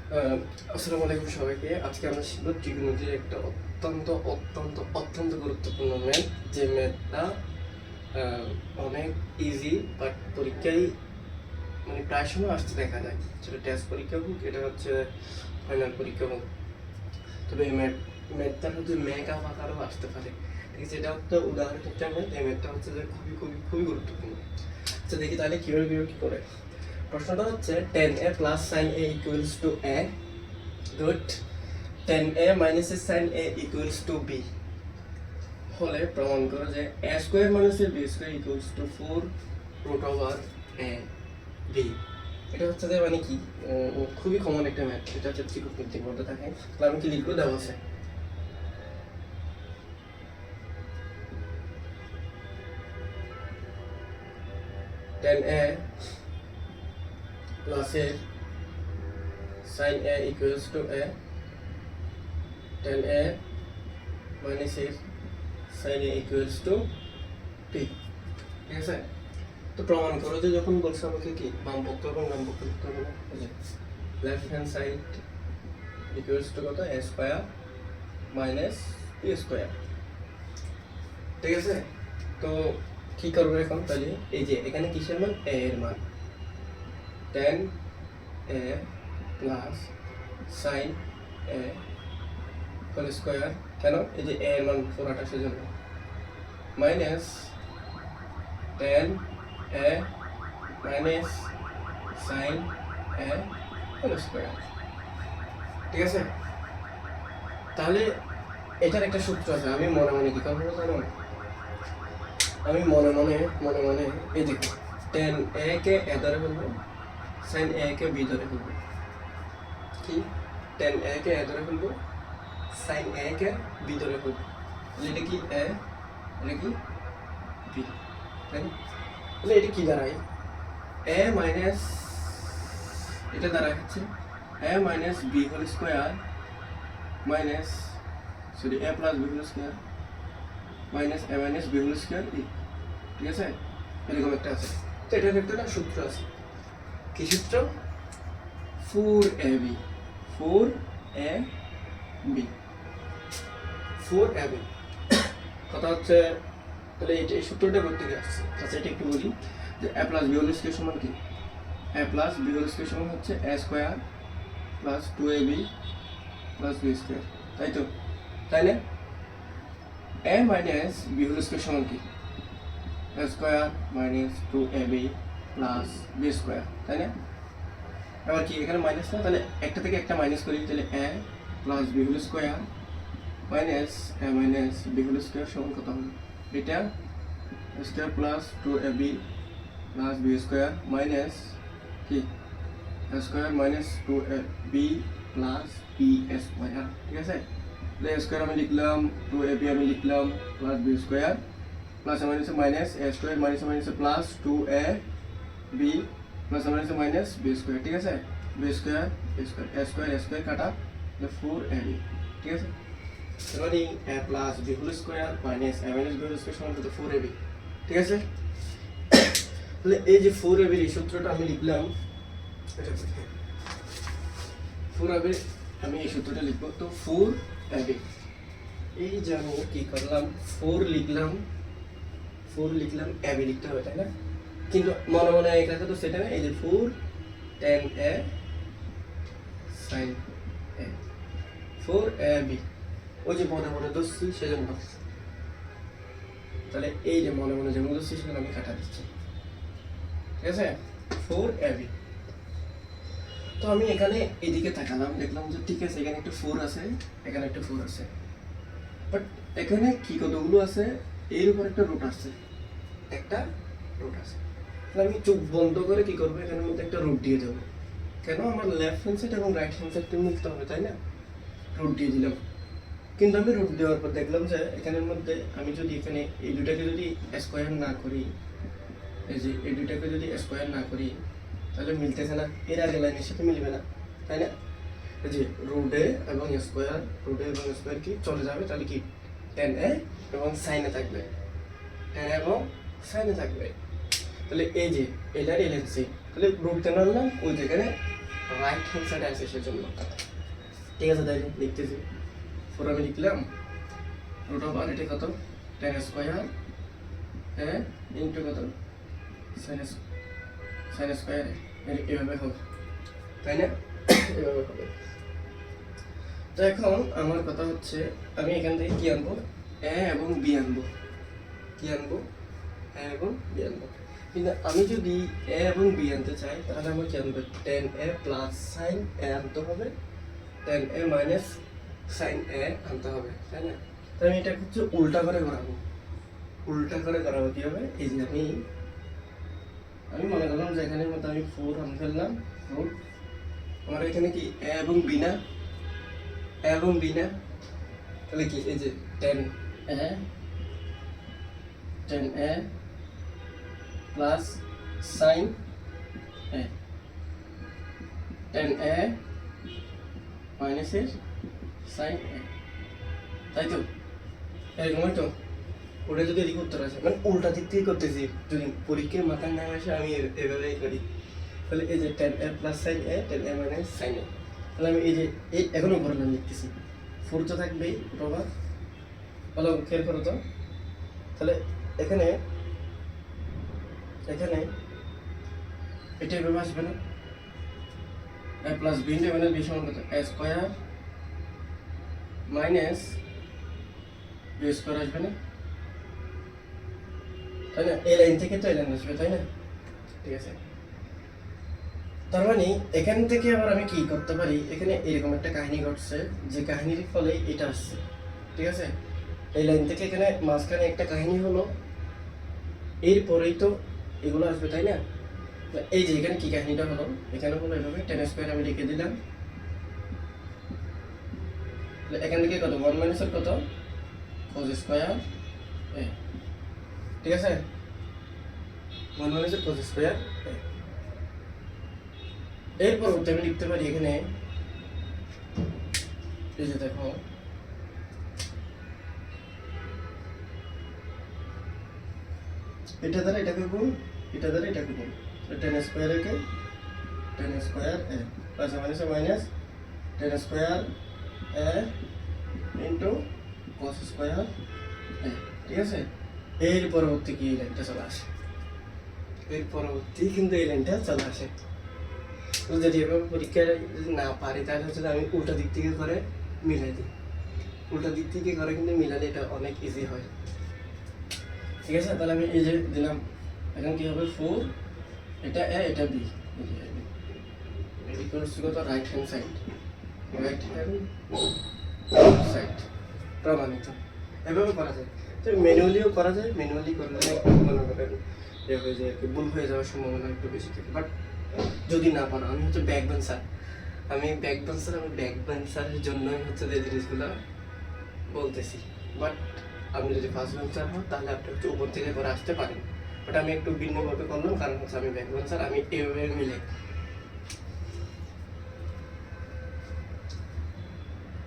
আসসালামু আলাইকুম সবাইকে। আজকে আমরা শিখব ট্রিগোনোমেট্রির একটা অত্যন্ত অত্যন্ত অত্যন্ত গুরুত্বপূর্ণ ম্যাথ, যে ম্যাথটা অনেক ইজি, বাট পরীক্ষায় মানে প্রায় সময় আসতে দেখা যায়। সেটা টেস্ট পরীক্ষা হোক, এটা হচ্ছে ফাইনাল পরীক্ষা হোক, তবে এই ম্যাথটার হচ্ছে ম্যাক আপ আকারেও আসতে পারে। ঠিক আছে, এটা হচ্ছে উদাহরণ একটা ম্যাথ। এই ম্যাথটা হচ্ছে যে খুবই খুবই খুবই গুরুত্বপূর্ণ। আচ্ছা দেখি তাহলে কীভাবে কী করে। প্রশ্নটা হচ্ছে tan a plus sine a equals to a dot tan a minus sine a equals to b হলে প্রমাণ করো যে a square minus b square equals to 4 root over a b। এটা হচ্ছে যে মানে কি খুবই কমন একটা ম্যাথ। এটা হচ্ছে ত্রিকোণমিতির মধ্যে থাকে। তাহলে আমি কি লিখবো, দেওয়া আছে tan a plus sin a equals to a, tan a minus sin a equals to t। ঠিক আছে, তো প্রমাণ করো যে যখন বলছে আমাকে কি বাম পক্ষ এবং ডান পক্ষ লিখতে হবে, left hand side equals to কত, a square minus b square. ঠিক আছে, তো কি করবো এখন তাহলে, এই যে এখানে কিসের মান, a এর মান, tan a plus sine a whole square, কেন এই যে a এর মান 428 জন্য, minus tan a minus sine a whole square. ঠিক আছে, তাহলে এটার একটা সূত্র আছে। আমি মনে মনে কি করবো জানো, আমি মনে মনে এই দেখো tan a কে a ধরে ফেলবো, সাইন a কে b ধরে ফেলবো। কি tan a কে a ধরে ফেলবো, সাইন a কে b ধরে ফেলবো। এটা কি a, এটা কি b, তাই না? তাহলে এটা কি দাঁড়ায়, a মাইনাস, এটা দাঁড়ায় হচ্ছে a minus b whole square minus, sorry a plus b whole square minus a minus b whole square e। ঠিক আছে, এরকম একটা আছে। তো এটার একটা না সূত্র আছে। কি সূত্র, 4ab 4ab 4ab। কথা হচ্ছে তাহলে এই সূত্রটা করতে গিয়ে আসছে। আচ্ছা এটা একটু বলি যে a plus b whole square সমান কি, a plus b whole square সমান হচ্ছে a square plus 2ab plus b square, তাই তো? তাই না? a minus b whole square সমান কি, a square minus 2ab plus b square, তাই না? আবার কি এখানে মাইনাস না, তাহলে একটা থেকে একটা মাইনাস করি, তাহলে a plus b whole square minus a minus b whole square সমান কত হবে, এটা square plus 2ab plus b square minus কি a square minus 2ab plus b square. ঠিক আছে, তাহলে a স্কয়ার আমি লিখলাম, 2ab আমি লিখলাম, plus b square plus minus minus a square minus minus plus 2ab plus minus minus b square. ঠিক আছে, b স্কয়ার a স্কয়ার কাটা 4ab। ঠিক আছে, তাহলে a plus b whole square minus a minus b whole square সমান কত, 4ab। ঠিক আছে, তাহলে এই যে 4ab এর সূত্রটা আমি লিখলাম, এটা 4ab আমি এই সূত্রটা লিখবো। তো 4ab, এই যে আমি কি করলাম, 4 লিখলাম ab লিখতে হবে, তাই না? কিন্তু মনে মনে এক রাখা তো সেটা না। এই যে 4 tan a sin a 4ab, ওই যে মনে মনে দোষী সেজন্য, তাহলে এই যে মনে মনে যেমন দোষী সেজন্য আমি কাটা দিচ্ছি। ঠিক আছে, 4ab। তো আমি এখানে এদিকে তাকালাম, দেখলাম যে ঠিক আছে এখানে একটা 4 আছে, এখানে একটা 4 আছে, বাট এখানে কি কতগুলো আছে, এর উপর একটা রুট আছে, একটা রুট আছে। তাহলে আমি চোখ বন্ধ করে কি করবো, এখানের মধ্যে একটা রুট দিয়ে দেবো। কেন, আমার লেফট হ্যান্ড সাইড এবং রাইট হ্যান্ড সাইডটা মিলতে হবে, তাই না? রুট দিয়ে দিলাম। কিন্তু আমি রুট দেওয়ার পর দেখলাম যে এখানের মধ্যে আমি যদি এখানে এই দুটাকে যদি স্কোয়ার না করি, এই যে এই দুটাকে যদি স্কোয়ার না করি, তাহলে মিলতেছে না, এর আগে লাইনের সাথে মিলবে না, তাই না? এই যে রুটে এবং স্কোয়ার কি চলে যাবে, তাহলে কি tan a এবং সাইনে থাকবে, tan এবং সাইনে থাকবে। তাহলে এই যে এটার এলএনসি, তাহলে রুট কেন আনলাম, ওই যেখানে রাইট হ্যান্ড সাইডে আছে সেজন্য। ঠিক আছে, তাই লিখতেছি। 4 আমি লিখলাম রুট ওভার এটা কত 10 স্কয়ার এ ইন্টু কত সাইন স্কয়ার এভাবে হবে, তাই না? এভাবে হবে। তো এখন আমার কথা হচ্ছে আমি এখান থেকে কি আনবো, এ এবং বি আনবো। কি আনবো? এ এবং বি আনবো। কিন্তু আমি যদি এ এবং বি আনতে চাই তাহলে আমার কি আনবো, টেন এ প্লাস সাইন এ আনতে হবে, টেন এ মাইনাস সাইন এ আনতে হবে, তাই না? তো আমি এটা হচ্ছে উল্টা করে করাবো। উল্টা করে করাবো কি হবে, এই যে আমি মনে করলাম যে এখানের মতো আমি 4 আনতে ফেললাম, 4 আমার এখানে কি এ এবং বি না, এ এবং বি না, তাহলে কি এই যে 10 এ প্লাস সাইন এ, 10 এ মাইনাসের সাইন এ, তাই তো? এরকমই তো। ওটা যদি এদিকে উত্তর আসে, মানে উল্টা দিক থেকে করতেছি, যদি পরীক্ষায় মাথায় না আসে আমি এভাবেই করি। তাহলে এই যে 10 এ প্লাস সাইন এ, 10 এ মাইনাস সাইন এ, তাহলে আমি এই যে এই এখনো পরে নাম লিখতেছি, 4 তো থাকবেই রোবার। ভালো খেয়াল করো তো, তাহলে এখানে এটা এভাবে আসবে না, A plus B into minus B সমান কত, A square minus B square আসবে না, তাই না? এই লাইন থেকে তো এই লাইন আসবে, তাই না? ঠিক আছে, তার মানে এখান থেকে আবার আমি কি করতে পারি, এখানে এরকম একটা কাহিনী ঘটছে যে কাহিনীর ফলে এটা আসছে, ঠিক আছে? এই লাইন থেকে এখানে মাঝখানে একটা কাহিনী হলো, এরপরেই তো এগুলো আসবে, তাই না? এই যে এখানে কি কাহিনীটা হলো, এখানে হলো এভাবে 10 স্কয়ার আমি লিখে দিলাম, এখান থেকে কত 1 মাইনাসের কত cos স্কয়ার এ, ঠিক আছে? 1 মাইনাসের cos স্কয়ার এ। এরপর আমি লিখতে পারি এখানে, এই যে দেখো এটা দ্বারা এটাকে গুণ, এটা দ্বারা এটাকে গুণ, 10 স্কয়ার একে 10 স্কয়ার এ প্লাস মাইনাস মাইনাস 10 স্কয়ার এ ইন্টু cos স্কয়ার এ, ঠিক আছে? এর পরবর্তী কি এই লাইনটা চলে আসে, এর পরবর্তী কিন্তু এই লাইনটা চলে আসে। যদি এভাবে পরীক্ষায় যদি না পারি তাহলে হচ্ছে আমি উল্টা দিক থেকে করে মিলাই দিই, উল্টা দিক থেকে করে কিন্তু মিলালে এটা অনেক ইজি হয়, ঠিক আছে? তাহলে আমি এই যে দিলাম, এখন কি হবে 4 এটা এ এটা বি, ইকুয়ালস টু কত রাইট হ্যান্ড সাইড প্রমাণিত। এভাবে করা যায়, তো ম্যানুয়ালিও করা যায়, ম্যানুয়ালি করলে মনে করেন এ হয়ে যায়, ভুল হয়ে যাওয়ার সম্ভাবনা একটু বেশি থাকে। বাট যদি না পারো, আমি হচ্ছে ব্যাক বেঞ্চার, আমি ব্যাক বেঞ্চারের জন্যই হচ্ছে যে জিনিসগুলো বলতেছি। বাট আপনি যদি ফার্স্ট বেঞ্চার হন তাহলে আপনি হচ্ছে উপর থেকে করে আসতে পারেন, বাট আমি একটু ভিন্নভাবে করলাম, কারণ হচ্ছে আমি ব্যাক বেঞ্চার, আমি এইভাবে মিলে